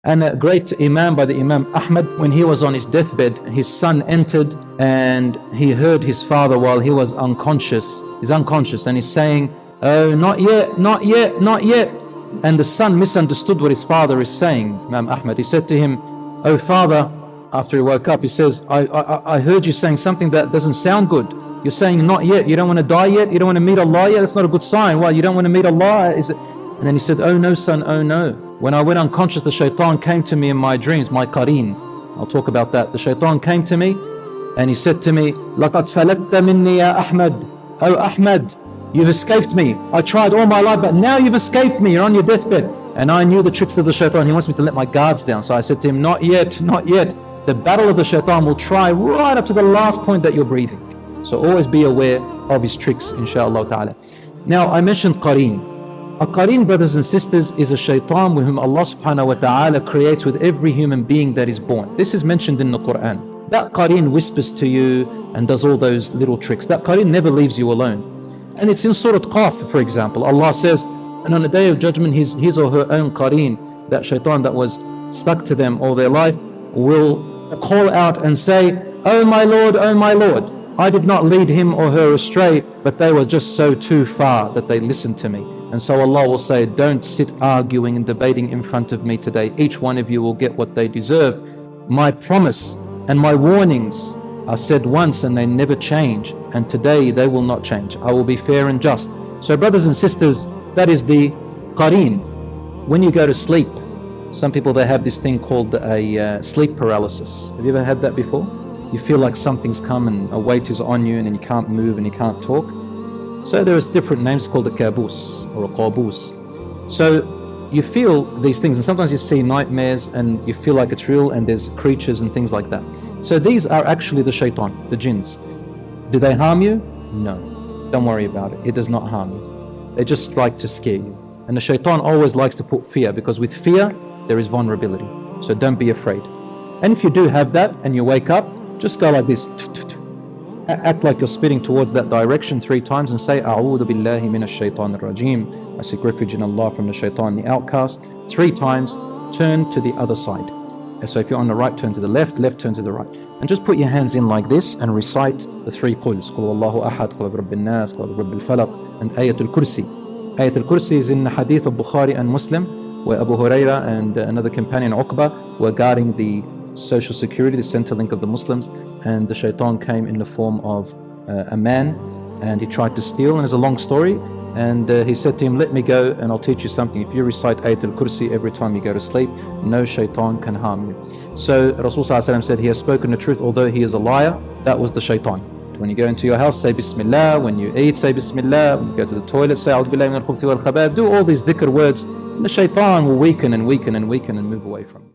And a great Imam by the Imam Ahmad, when he was on his deathbed, his son entered and he heard his father while he was unconscious. He's unconscious and he's saying, "Oh, not yet, not yet, not yet." And the son misunderstood what his father is saying, Imam Ahmad. He said to him, "Oh father," after he woke up, he says, I heard you saying something that doesn't sound good. You're saying not yet, you don't want to die yet, you don't want to meet Allah yet, that's not a good sign. Why, you don't want to meet Allah? Is it? And then he said, "Oh no son, oh no. When I went unconscious, the shaitan came to me in my dreams, my qareen." I'll talk about that. The shaitan came to me and he said to me, "Laqad falakta minni ya Ahmad." "Oh Ahmad, you've escaped me. I tried all my life, but now you've escaped me. You're on your deathbed." And I knew the tricks of the shaitan. He wants me to let my guards down. So I said to him, "Not yet, not yet." The battle of the shaitan will try right up to the last point that you're breathing. So always be aware of his tricks, inshallah ta'ala. Now I mentioned qareen. A qareen, brothers and sisters, is a shaitan with whom Allah subhanahu wa ta'ala creates with every human being that is born. This is mentioned in the Quran. That qareen whispers to you and does all those little tricks. That qareen never leaves you alone. And it's in Surah Qaf, for example. Allah says, and on the day of judgment, his or her own qareen, that shaitan that was stuck to them all their life, will call out and say, "Oh my Lord, oh my Lord, I did not lead him or her astray, but they were just so too far that they listened to me." And so Allah will say, "Don't sit arguing and debating in front of me today. Each one of you will get what they deserve. My promise and my warnings are said once and they never change, and today they will not change. I will be fair and just." So brothers and sisters, that is the qareen. When you go to sleep, some people, they have this thing called a sleep paralysis. Have you ever had that before? You feel like something's come and a weight is on you and then you can't move and you can't talk. So there is different names called a kabus or a qabus. So you feel these things, and sometimes you see nightmares and you feel like it's real, and there's creatures and things like that. So these are actually the shaitan, the jinns. Do they harm you? No. Don't worry about it. It does not harm you. They just like to scare you. And the shaitan always likes to put fear, because with fear there is vulnerability. So don't be afraid. And if you do have that and you wake up, just go like this. Act like you're spitting towards that direction 3 times and say, "A'udhu billahi minash shaitanir rajeem." I seek refuge in Allah from the shaitan, the outcast. 3 times, turn to the other side. So if you're on the right, turn to the left, left, turn to the right. And just put your hands in like this and recite the 3 quls. Qul Allahu ahad, qul rabbin nas, qul rabbil falaq, and Ayatul Kursi. Ayatul Kursi is in the hadith of Bukhari and Muslim, where Abu Huraira and another companion, Uqba, were guarding the social security, the center link of the Muslims, and the shaitan came in the form of a man, and he tried to steal, and there's a long story, and he said to him, "Let me go and I'll teach you something. If you recite Ayatul Kursi every time you go to sleep, no shaitan can harm you." So Rasul ﷺ said he has spoken the truth, although he is a liar. That was the shaitan. When you go into your house, say Bismillah. When you eat, say Bismillah. When you go to the toilet, say A'udhu billahi minal khubuthi wal khabath. Do all these dhikr words, and the shaitan will weaken and weaken and weaken and move away from you.